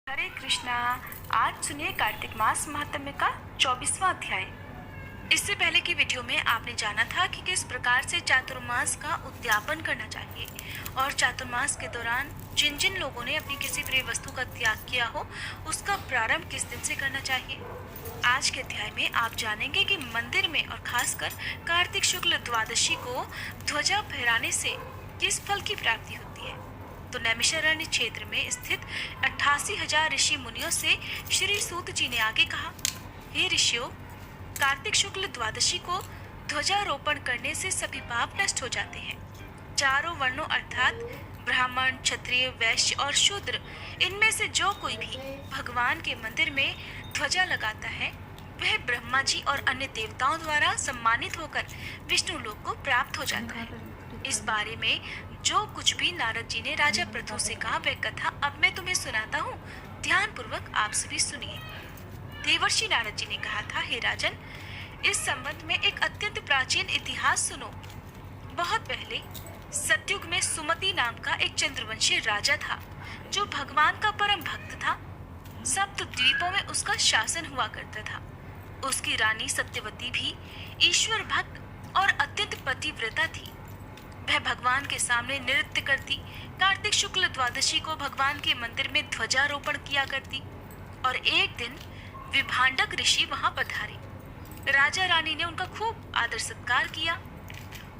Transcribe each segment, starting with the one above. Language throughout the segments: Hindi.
हरे कृष्णा। आज सुनिए कार्तिक मास महात्म्य का 24वां अध्याय। इससे पहले की वीडियो में आपने जाना था कि किस प्रकार से चातुर्मास का उद्यापन करना चाहिए और चातुर्मास के दौरान जिन जिन लोगों ने अपनी किसी प्रिय वस्तु का त्याग किया हो उसका प्रारंभ किस दिन से करना चाहिए। आज के अध्याय में आप जानेंगे कि मंदिर में और खासकर कार्तिक शुक्ल द्वादशी को ध्वजा फहराने से किस फल की प्राप्ति होती है। तो नैमिषारण्य क्षेत्र में स्थित 88,000 ऋषि मुनियों से श्री सूत जी ने आगे कहा, हे ऋषियों, कार्तिक शुक्ल द्वादशी को ध्वजारोपण करने से सभी पाप नष्ट हो जाते हैं। चारों वर्णों अर्थात ब्राह्मण, क्षत्रिय, वैश्य और शूद्र, इनमें से जो कोई भी भगवान के मंदिर में ध्वजा लगाता है वह ब्रह्मा जी और अन्य देवताओं द्वारा सम्मानित होकर विष्णु लोक को प्राप्त हो जाता है। इस बारे में जो कुछ भी नारद जी ने राजा पृथु से कहा वह कथा अब मैं तुम्हें सुनाता हूँ, ध्यान पूर्वक आप सभी सुनिए। देवर्षि नारद जी ने कहा था, हे राजन, इस संबंध में एक अत्यंत प्राचीन इतिहास सुनो। बहुत पहले सतयुग में सुमति नाम का एक चंद्रवंशी राजा था जो भगवान का परम भक्त था। सप्त द्वीपों में उसका शासन हुआ करता था। उसकी रानी सत्यवती भी ईश्वर भक्त और अत्यंत पतिव्रता थी। वह भगवान के सामने नृत्य करती, कार्तिक शुक्ल द्वादशी को भगवान के मंदिर में ध्वजारोपण किया करती और एक दिन विभांडक ऋषि वहां पधारे। राजा रानी ने उनका खूब आदर सत्कार किया।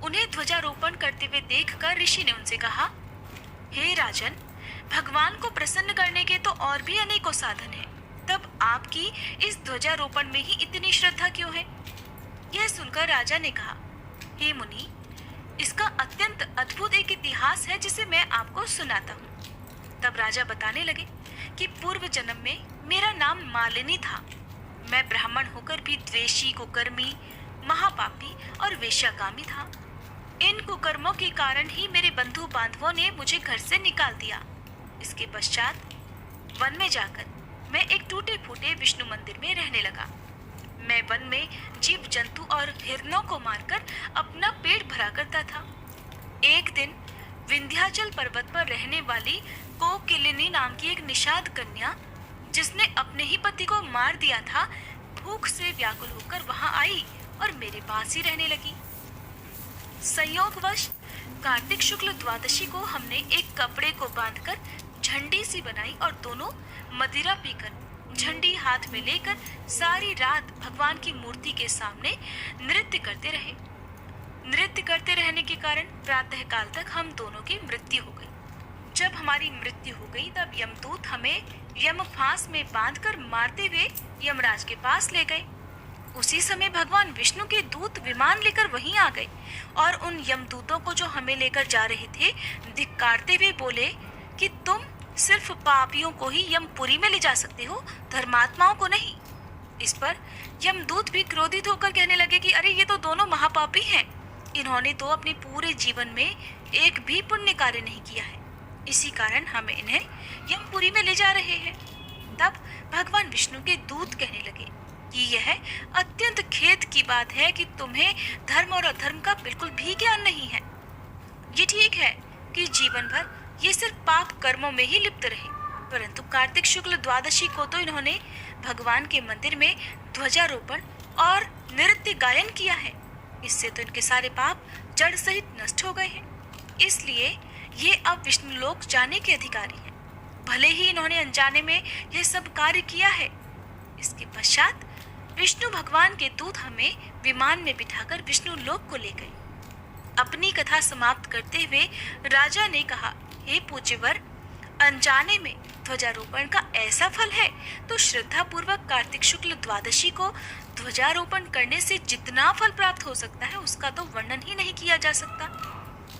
उन्हें ध्वजारोपण करते हुए देखकर ऋषि ने उनसे कहा, हे राजन, भगवान को प्रसन्न करने के तो और भी अनेकों साधन हैं, तब आपकी इस ध्वजारोपण में ही इतनी श्रद्धा क्यों है? यह सुनकर राजा ने कहा, हे मुनि, इसका अत्यंत अद्भुत एक इतिहास है जिसे मैं आपको सुनाता हूँ। तब राजा बताने लगे कि पूर्व जन्म में मेरा नाम मालिनी था। मैं ब्राह्मण होकर भी द्वेषी, कुकर्मी, महापापी और वेश्याकामी था। इन कुकर्मों के कारण ही मेरे बंधु बांधवों ने मुझे घर से निकाल दिया। इसके पश्चात वन में जाकर मैं एक टूटे फूटे विष्णु मंदिर में रहने लगा। मैं वन में जीव जंतु और हिरणों को मारकर अपना पेट भरा करता था। एक दिन विंध्याचल पर्वत पर रहने वाली कोकिलिनी नाम की एक निषाद कन्या, जिसने अपने ही पति को मार दिया था, भूख से व्याकुल होकर वहां आई और मेरे पास ही रहने लगी। संयोगवश कार्तिक शुक्ल द्वादशी को हमने एक कपड़े को बांधकर झंडी सी बनाई और दोनों मदिरा पीकर झंडी हाथ में लेकर सारी रात भगवान की मूर्ति के सामने नृत्य करते रहे। नृत्य करते रहने के कारण प्रातः काल तक हम दोनों की मृत्यु हो गई। जब हमारी मृत्यु हो गई तब यमदूत हमें यमफांस में बांधकर मारते हुए यमराज के पास ले गए। उसी समय भगवान विष्णु के दूत विमान लेकर वहीं आ गए और उन यमदूतों को जो हमें लेकर जा रहे थे धिक्कारते हुए बोले कि तुम सिर्फ पापियों को ही यमपुरी में ले जा सकते हो, धर्मात्माओं को नहीं। इस पर यमदूत भी क्रोधित होकर कहने लगे कि अरे, ये तो दोनों महापापी हैं। इन्होंने तो अपने पूरे जीवन में एक भी पुण्य कार्य नहीं किया है, इसी कारण हम इन्हें यमपुरी में ले जा रहे हैं। तब भगवान विष्णु के दूत कहने लगे कि यह अत्यंत खेद की बात है कि तुम्हें धर्म और अधर्म का बिल्कुल भी ज्ञान नहीं है। ये ठीक है कि जीवन भर ये सिर्फ पाप कर्मों में ही लिप्त रहे, परंतु कार्तिक शुक्ल द्वादशी को तो इन्होंने भगवान के मंदिर में ध्वजारोपण और नृत्य गायन किया है। इससे तो इनके सारे पाप जड़ सहित नष्ट हो गए हैं। इसलिए ये अब विष्णु लोक जाने के अधिकारी हैं, भले ही इन्होंने अनजाने में यह सब कार्य किया है। इसके पश्चात विष्णु भगवान के दूत हमें विमान में बिठाकर विष्णु लोक को ले गए। अपनी कथा समाप्त करते हुए राजा ने कहा, हे पूज्यवर, अनजाने में ध्वजारोपण का ऐसा फल है तो श्रद्धा पूर्वक कार्तिक शुक्ल द्वादशी को ध्वजारोपण करने से जितना फल प्राप्त हो सकता है उसका तो वर्णन ही नहीं किया जा सकता।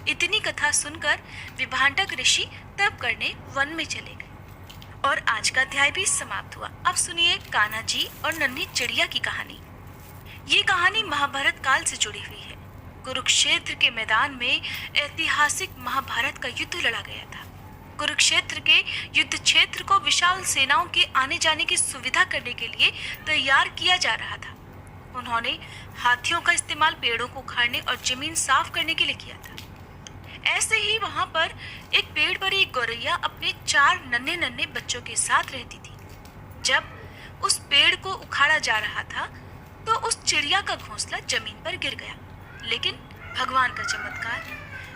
इतनी कथा सुनकर विभांडक ऋषि तप करने वन में चले गए और आज का अध्याय भी समाप्त हुआ। अब सुनिए कान्हा जी और नन्ही चिड़िया की कहानी। ये कहानी महाभारत काल से जुड़ी हुई है। कुरुक्षेत्र के मैदान में ऐतिहासिक महाभारत का युद्ध लड़ा गया था। कुरुक्षेत्र के युद्ध क्षेत्र को विशाल सेनाओं के आने जाने की सुविधा करने के लिए तैयार किया जा रहा था। उन्होंने हाथियों का इस्तेमाल पेड़ों को उखाड़ने और जमीन साफ करने के लिए किया था। ऐसे ही वहां पर एक पेड़ पेड़ पर एक गौरैया अपने 4 नन्हे नन्हे बच्चों के साथ रहती थी। जब उस पेड़ को उखाड़ा जा रहा था तो उस चिड़िया का घोंसला जमीन पर गिर गया। लेकिन भगवान का चमत्कार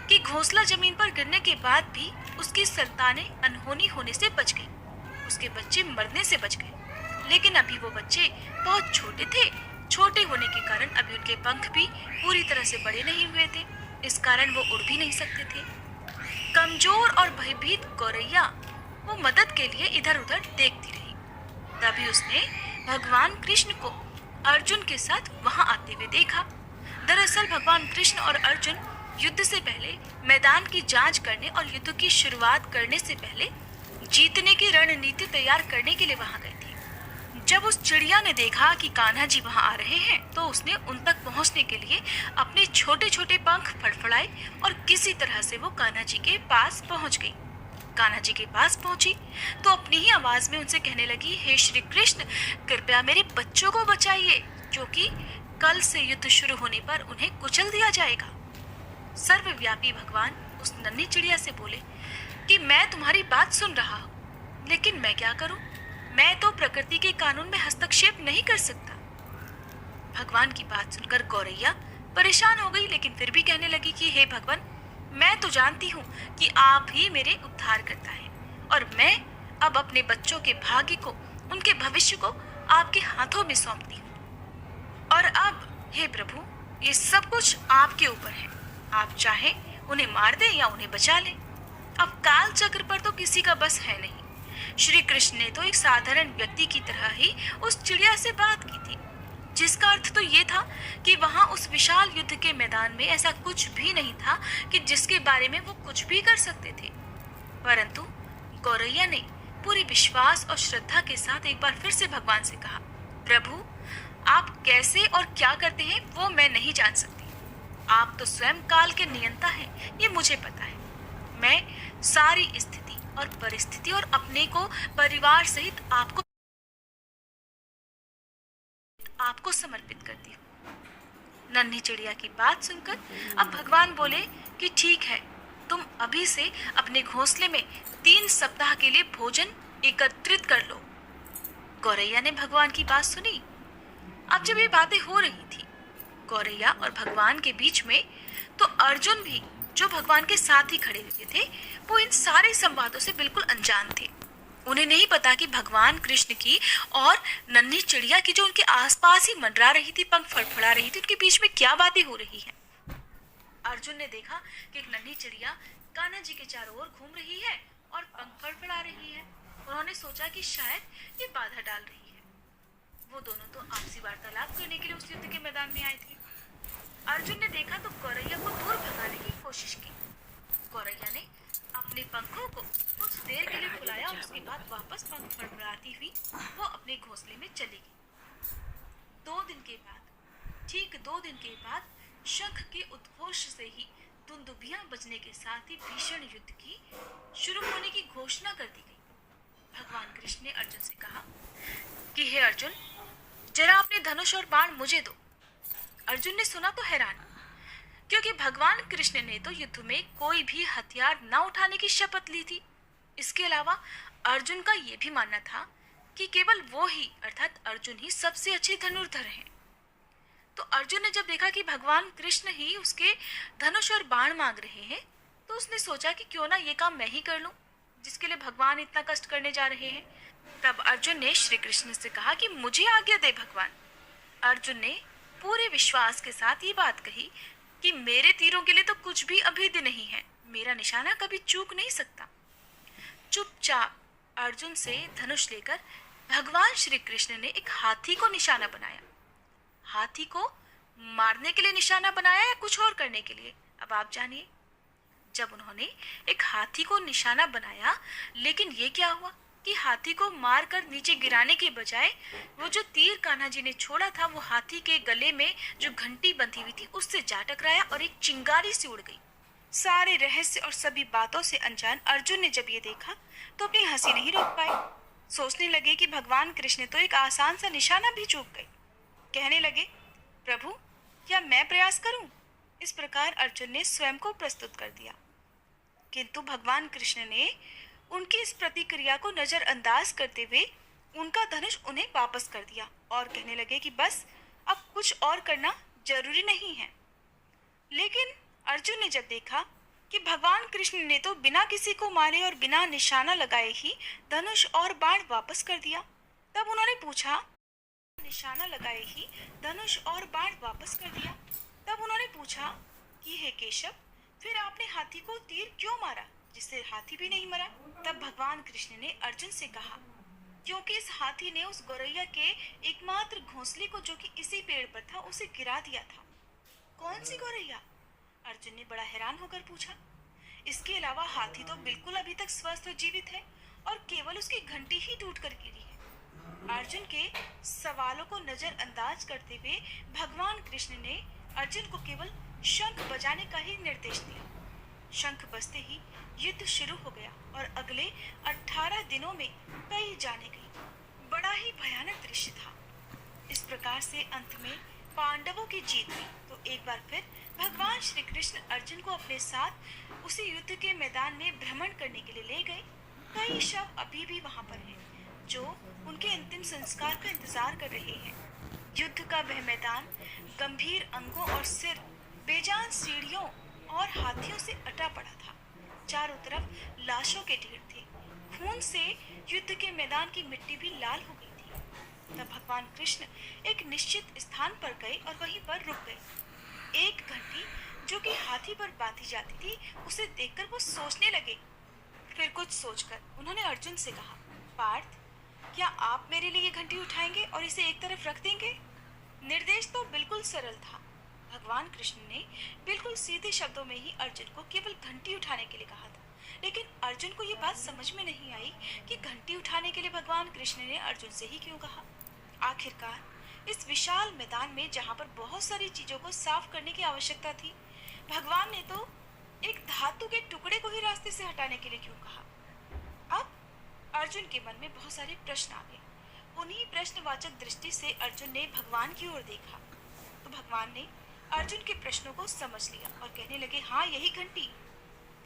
कि घोंसला जमीन पर गिरने के बाद भी उसकी संतानें अनहोनी होने से बच गई। उसके बच्चे मरने से बच गए। लेकिन अभी वो बच्चे बहुत छोटे थे। छोटे होने के कारण अभी उनके पंख भी पूरी तरह से बड़े नहीं हुए थे। इस कारण वो उड़ भी नहीं सकते थे। कमजोर और भयभीत गौरैया वो मदद के लिए इधर उधर देखती रही। तभी उसने भगवान कृष्ण को अर्जुन के साथ वहां आते हुए देखा। दरअसल भगवान कृष्ण और अर्जुन युद्ध से पहले मैदान की जांच करने और युद्ध की शुरुआत करने से पहले जीतने की रणनीति तैयार करने के लिए वहां गए थे। जब उस चिड़िया ने देखा कि कान्हा जी वहां आ रहे हैं तो उसने उन तक पहुंचने के लिए अपने छोटे छोटे पंख फड़फड़ाए और किसी तरह से वो कान्हा जी के पास पहुंच गई। कान्हा जी के पास पहुंची तो अपनी ही आवाज में उनसे कहने लगी, हे श्री कृष्ण, कृपया मेरे बच्चों को बचाइए, क्योंकि कल से युद्ध शुरू होने पर उन्हें कुचल दिया जाएगा। सर्वव्यापी भगवान उस नन्ही चिड़िया से बोले कि मैं तुम्हारी बात सुन रहा हूँ, लेकिन मैं क्या करूं? मैं तो प्रकृति के कानून में हस्तक्षेप नहीं कर सकता। भगवान की बात सुनकर गौरैया परेशान हो गई, लेकिन फिर भी कहने लगी कि हे भगवान, मैं तो जानती हूँ कि आप ही मेरे उद्धार करता है और मैं अब अपने बच्चों के भाग्य को, उनके भविष्य को आपके हाथों में सौंपती हूँ। और अब हे प्रभु, ये सब कुछ आपके ऊपर है। आप चाहें उन्हें मार दें या उन्हें बचा लें। अब काल चक्र पर तो किसी का बस है नहीं। श्री कृष्ण ने तो एक साधारण व्यक्ति की तरह ही उस चिड़िया से बात की थी, जिसका अर्थ तो ये था कि वहां उस विशाल युद्ध के मैदान में ऐसा कुछ भी नहीं था कि जिसके बारे में वो कुछ भी कर सकते थे। परंतु गौरैया ने पूरी विश्वास और श्रद्धा के साथ एक बार फिर से भगवान से कहा, प्रभु, आप कैसे और क्या करते हैं वो मैं नहीं जान सकती। आप तो स्वयं काल के नियंता हैं, ये मुझे पता है। मैं सारी स्थिति और परिस्थिति और अपने को परिवार सहित आपको समर्पित करती हूँ। नन्ही चिड़िया की बात सुनकर अब भगवान बोले कि ठीक है, तुम अभी से अपने घोंसले में 3 सप्ताह के लिए भोजन एकत्रित कर लो। गौरैया ने भगवान की बात सुनी। अब जब ये बातें हो रही थी गौरैया और भगवान के बीच में, तो अर्जुन भी, जो भगवान के साथ ही खड़े हुए थे, वो इन सारे संवादों से बिल्कुल अनजान थे। उन्हें नहीं पता कि भगवान कृष्ण की और नन्ही चिड़िया की, जो उनके आसपास ही मंडरा रही थी, पंख फड़फड़ा रही थी, उनके बीच में क्या बातें हो रही हैं। अर्जुन ने देखा कि एक नन्ही चिड़िया कान्हा जी के चारों ओर घूम रही है और पंख फड़फड़ा रही है। उन्होंने सोचा कि शायद ये बाधा डाल रही है। वो दोनों तो आपसी वार्तालाप करने के लिए उस युद्ध के मैदान में आए थे। अर्जुन ने देखा तो गौरैया को दूर भगाने की कोशिश की। गौरैया ने अपने पंखों को कुछ देर के लिए फुलाया और उसके बाद वापस पंख फड़फड़ाती हुई वो अपने घोंसले में चली गई। 2 दिन के बाद, ठीक 2 दिन के बाद, शंख के उद्घोष से ही दुंदुभियां बजने के साथ ही भीषण युद्ध की शुरू होने की घोषणा कर दी गई। भगवान कृष्ण ने अर्जुन से कहा कि हे अर्जुन, जरा अपने धनुष और बाण मुझे दो। अर्जुन ने सुना तो हैरान, क्योंकि भगवान कृष्ण ने तो युद्ध में कोई भी हथियार न उठाने की शपथ ली थी। इसके अलावा अर्जुन का यह भी मानना था कि केवल वो ही, अर्थात अर्जुन ही सबसे अच्छे धनुर्धर हैं। तो अर्जुन ने जब देखा कि भगवान कृष्ण ही उसके धनुष और बाण मांग रहे हैं, तो उसने सोचा कि क्यों ना ये काम मैं ही कर लूं, जिसके लिए भगवान इतना कष्ट करने जा रहे हैं। तब अर्जुन ने श्री कृष्ण से कहा कि मुझे आज्ञा दे भगवान। अर्जुन ने पूरे विश्वास के साथ ये बात कही कि मेरे तीरों के लिए तो कुछ भी अभेद्य नहीं है, मेरा निशाना कभी चूक नहीं सकता। चुपचाप अर्जुन से धनुष लेकर भगवान श्री कृष्ण ने एक हाथी को निशाना बनाया। हाथी को मारने के लिए निशाना बनाया या कुछ और करने के लिए, अब आप जानिए। जब उन्होंने एक हाथी को निशाना बनाया, लेकिन ये क्या हुआ कि हाथी को मारकर नीचे गिराने के बजाय वो जो तीर कान्हा जी ने छोड़ा था, वो हाथी के गले में जो घंटी बंधी हुई थी उससे जा टकराया और एक चिंगारी सी उड़ गई। सारे रहस्य और सभी बातों से अनजान अर्जुन ने जब ये देखा तो अपनी हंसी नहीं रोक पाए। सोचने लगे कि भगवान कृष्ण तो एक आसान सा निशाना भी चूक गए। कहने लगे, प्रभु, क्या मैं प्रयास करूं? इस प्रकार अर्जुन ने स्वयं को प्रस्तुत कर दिया। किंतु भगवान कृष्ण ने उनकी इस प्रतिक्रिया को नजरअंदाज करते हुए उनका धनुष उन्हें वापस कर दिया और कहने लगे कि बस अब कुछ और करना जरूरी नहीं है। लेकिन अर्जुन ने जब देखा कि भगवान कृष्ण ने तो बिना किसी को मारे और बिना निशाना लगाए ही धनुष और बाण वापस कर दिया, तब उन्होंने पूछा निशाना लगाए ही धनुष और बाण वापस कर दिया तब उन्होंने पूछा कि हे केशव, फिर आपने हाथी को तीर क्यों मारा जिससे हाथी भी नहीं मरा? तब भगवान कृष्ण ने अर्जुन से कहा, क्योंकि इस हाथी ने उस गौरैया के एकमात्र घोंसले को जो कि इसी पेड़ पर था उसे गिरा दिया था। कौन सी गौरैया? अर्जुन ने बड़ा हैरान होकर पूछा। इसके अलावा हाथी तो बिल्कुल अभी तक स्वस्थ और जीवित है और केवल उसकी घंटी ही टूटकर गिरी है। अर्जुन के सवालों को नजरअंदाज करते हुए भगवान कृष्ण ने अर्जुन को केवल शंख बजाने का ही निर्देश दिया। शंख बजते ही युद्ध शुरू हो गया और अगले 18 दिनों में कई जाने गई। बड़ा ही भयानक दृश्य था। इस प्रकार से अंत में पांडवों की जीत हुई। तो एक बार फिर भगवान श्री कृष्ण अर्जुन को अपने साथ उसी युद्ध के मैदान में भ्रमण करने के लिए ले गए। कई शव अभी भी वहां पर हैं, जो उनके अंतिम संस्कार का इंतजार कर रहे हैं। युद्ध का वह मैदान गंभीर अंगों और सिर, बेजान सीढ़ियों और हाथियों से अटा पड़ा था। चारों तरफ लाशों के ढेर थे। खून से युद्ध के मैदान की मिट्टी भी लाल हो गई थी। तब भगवान कृष्ण एक निश्चित स्थान पर गए और वहीं पर रुक गए। एक घंटी जो कि हाथी पर बांधी जाती थी, उसे देखकर वो सोचने लगे। फिर कुछ सोचकर उन्होंने अर्जुन से कहा, पार्थ, क्या आप मेरे लिए ये घंटी उठाएंगे और इसे एक तरफ रख देंगे? निर्देश तो बिल्कुल सरल था। भगवान कृष्ण ने बिल्कुल सीधे शब्दों में ही अर्जुन को केवल घंटी उठाने के लिए कहा था। लेकिन अर्जुन को ये बात समझ में नहीं आई कि घंटी उठाने के लिए भगवान कृष्ण ने अर्जुन से ही क्यों कहा। आखिरकार इस विशाल मैदान में जहाँ पर बहुत सारी चीजों को साफ करने की आवश्यकता थी, भगवान ने तो एक धातु के टुकड़े को ही रास्ते से हटाने के लिए क्यों कहा? अब अर्जुन के मन में बहुत सारे प्रश्न आ गए। उन्हीं प्रश्नवाचक दृष्टि से अर्जुन ने भगवान की ओर देखा तो भगवान ने अर्जुन के प्रश्नों को समझ लिया और कहने लगे, हाँ, यही घंटी।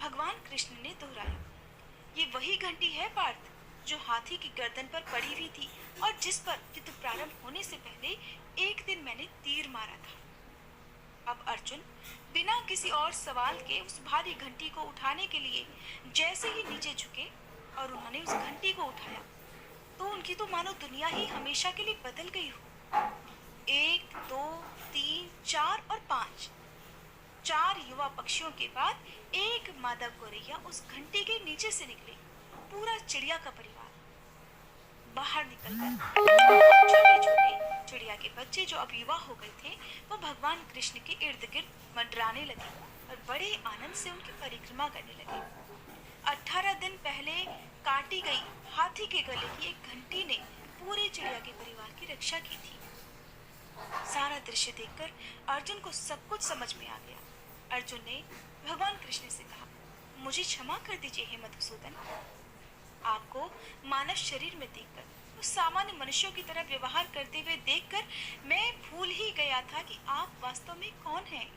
भगवान कृष्ण ने दोहराया, ये वही घंटी है पार्थ, जो हाथी की गर्दन पर पड़ी हुई थी और जिस पर युद्ध प्रारंभ होने से पहले एक दिन मैंने तीर मारा था। अब अर्जुन बिना किसी और सवाल के उस भारी घंटी को उठाने के लिए जैसे ही नीचे झुके और उन्होंने उस घंटी को उठाया तो उनकी तो मानो दुनिया ही हमेशा के लिए बदल गई हो। 1, 2, 3, 4 और 5 4 युवा पक्षियों के बाद एक मादा गौरैया उस घंटी के नीचे से निकले। पूरा चिड़िया का परिवार बाहर निकलकर छोटे छोटे चिड़िया के बच्चे जो अब युवा हो गए थे, वो भगवान कृष्ण के इर्द गिर्द मंडराने लगे और बड़े आनंद से उनकी परिक्रमा करने लगे। 18 दिन पहले काटी गई हाथी के गले की एक घंटी ने पूरे चिड़िया के परिवार की रक्षा की थी। सारा दृश्य देखकर अर्जुन को सब कुछ समझ में आ गया। अर्जुन ने भगवान कृष्ण से कहा, मुझे क्षमा कर दीजिए हे मधुसूदन। आपको मानव शरीर में देखकर, उस सामान्य मनुष्यों की तरह व्यवहार करते हुए देखकर मैं भूल ही गया था कि आप वास्तव में कौन हैं।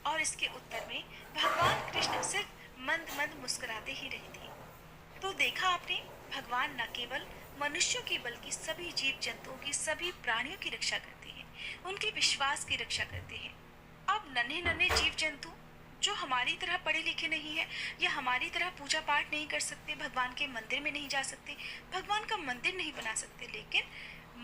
और इसके उत्तर में भगवान कृष्ण सिर्फ मंद मंद मुस्कुराते ही रहे थे। तो देखा आपने, भगवान न केवल मनुष्यों की बल्कि सभी जीव जंतुओं की, सभी प्राणियों की रक्षा करते हैं, उनके विश्वास की रक्षा करते हैं। अब नन्हे नन्हे जीव जंतु जो हमारी तरह पढ़े लिखे नहीं है या हमारी तरह पूजा पाठ नहीं कर सकते, भगवान के मंदिर में नहीं जा सकते, भगवान का मंदिर नहीं बना सकते, लेकिन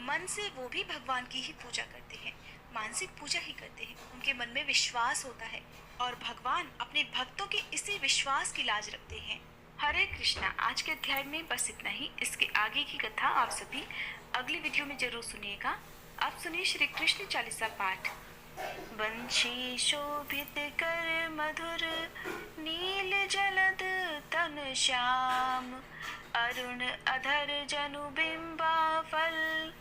मन से वो भी भगवान की ही पूजा करते हैं, मानसिक पूजा ही करते हैं। उनके मन में विश्वास होता है और भगवान अपने भक्तों के इसी विश्वास की लाज रखते हैं। हरे कृष्णा। आज के अध्याय में बस इतना ही। इसके आगे की कथा आप सभी अगली वीडियो में जरूर सुनिएगा। आप सुनिए श्री कृष्ण चालीसा पाठ। बंशी शोभित कर मधुर, नील जलद तन श्याम, अरुण अधर जनु बिंबा फल,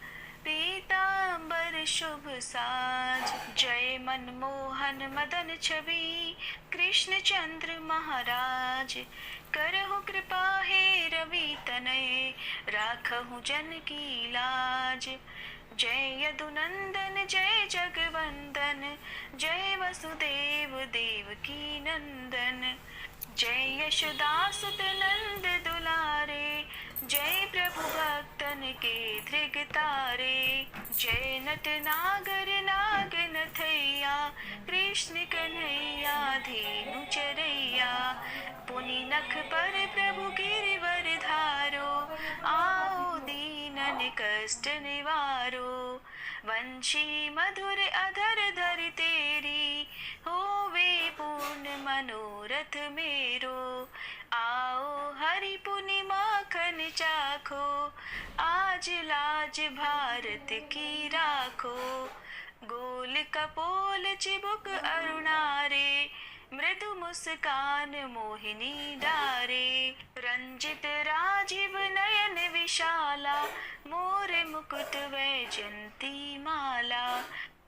पीतांबर शुभ साज। जय मनमोहन मदन छवि, कृष्ण चंद्र महाराज। करहु कृपा हे रवि तनय, राखहु जन की लाज। जय यदुनंदन जय जगवंदन, जय वसुदेव देवकी नंदन। जय यशोदासुत नंद दुलारे, जय प्रभु भक्तन के धृग तारे। जय नट नागर नागन थैया, कृष्ण कन्हैया धेनु चरैया। पुनि नख पर प्रभु गिरवर धारो, आओ दीनन कष्ट निवारो। वंशी मधुर अधर धर तेरी, होवे पूर्ण मनोरथ मेरो। आओ हरि पुनि माखन चाखो, आज लाज भारत की राखो। गोल कपोल चिबुक अरुणारे, मृदु मुस्कान मोहिनी डारे। रंजित राजीव नयन विशाला, मोर मुकुट वैजंती माला।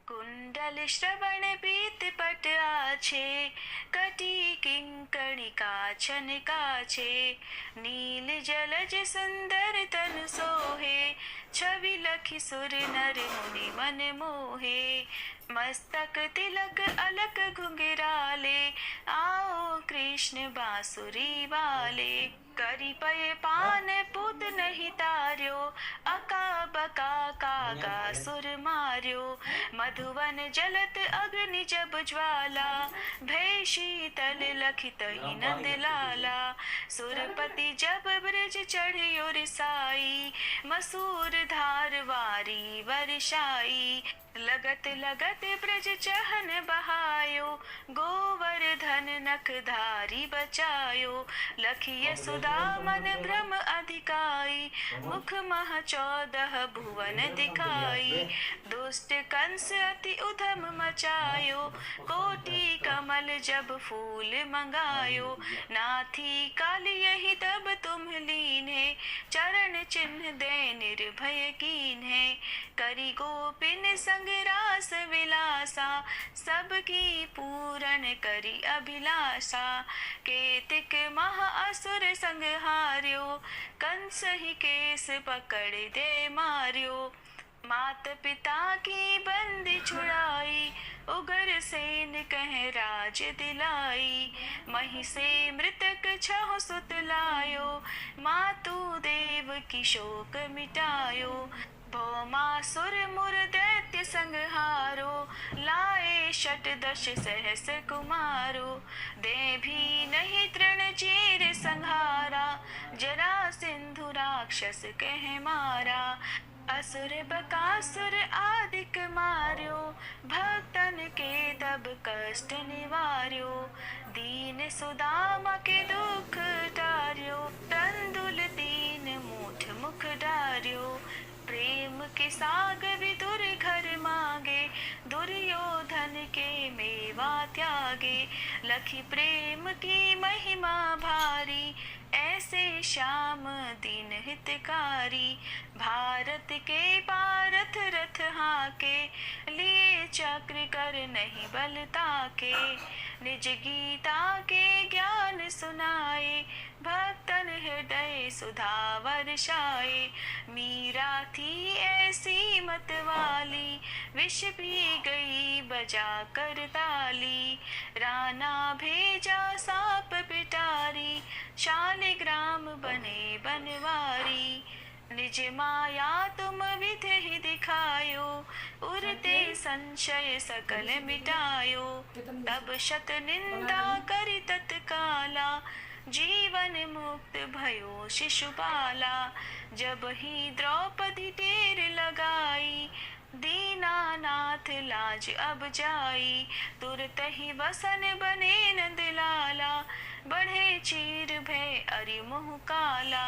कुंडल श्रवण पीत पट आछे, कटी किंकणी काछन काछे। नील जलज सुंदर तन सोहे, छवि लखि सुर नर मुनि मन मोहे। मस्तक तिलक अलक घुंघराले, आओ कृष्ण बांसुरी वाले। करी पय पान पुत नहीं तार्यो, अका बका कागा सुर मार्यो। मधुवन जलत अग्नि जब ज्वाला, भय शीतल लखित ही नंद लाला। सुरपति जब ब्रज चढ़ियो रिसाई, मसूर धार वारी वर्षाई। लगत लगत ब्रज चहन बहायो, गोवर्धन नख धारी बचायो। लखिय सुधा मन भ्रम अधिकाई, मुख मह 14 भुवन दिखाई। दुष्ट कंस अति उधम मचायो, कोटि कमल जब फूल मंगायो। नाथी काल यही तब तुम लीन्हे, चरण चिन्ह दे निर्भय कीन्हे। करी गोपिन संग रास विलासा, सबकी पूरन करी अभिलाषा। केतिक महा असुर संहार्यो, कंस ही केस पकड़ दे मार्यो। मात पिता की बंदी छुड़ाई, उगर सेन कह राज दिलाई। मही से मृतक छह सुत लायो, मातु देव की शोक मिटायो। भौमासुर मुर दैत्य संहारो, लाए षटदश सहस कुमारो। दे भी नहीं तृण चीर संहारा, जरा सिंधु राक्षस कह मारा। असुर बकासुर आदिक मार्यो, भक्तन के तब कष्ट निवार्यो। दीन सुदामा के दुख टार्यो, तंदुल दीन मूठ मुख डार्यो। प्रेम के साग विदुर घर मांगे, दुर्योधन के मेवा त्यागे। लखी प्रेम की महिमा भारी, ऐसे श्याम दीन हितकारी। भारत के पारथ रथ हाके, लिए चक्र कर नहीं बल ताके। निज गीता के ज्ञान सुनाए, भक्तन हृदय सुधा वर्षाए। मीरा थी ऐसी मत वाली, विष पी गई बजा कर ताली। राना भेजा सांप पिटारी, शालिग्राम बने बनवारी। निज माया तुम विध ही दिखायो, उरते संशय सकल मिटायो। तब शत निंदा करि तत्काला, जीवन मुक्त भयो शिशुपाला। जब ही द्रौपदी टेर लगाई, दीनानाथ लाज अब जाई। तुरत ही वसन बने नंद लाला, बढ़े चीर भय अरि मुह काला।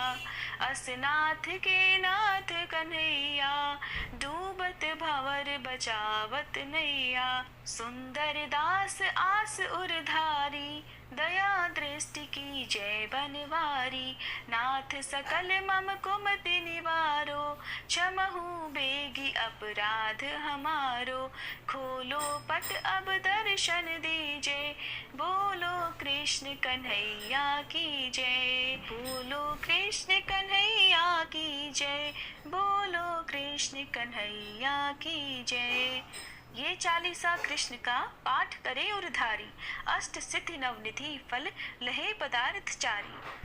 असनाथ के नाथ कन्हैया, डूबत भंवर बचावत नैया। सुंदर दास आस उरधारी, दया दृष्टि की जय बनवारी। नाथ सकल मम कुमति निवारो, क्षमहु बेगी अपराध हमारो। खोलो पट अब दर्शन दीजे, बोलो कृष्ण कन्हैया की जय। बोलो कृष्ण कन्हैया की जय, बोलो कृष्ण कन्हैया की जय। ये चालीसा कृष्ण का पाठ करे और धारी, अष्ट सिद्धि नवनिधि फल लहे पदार्थ चारी।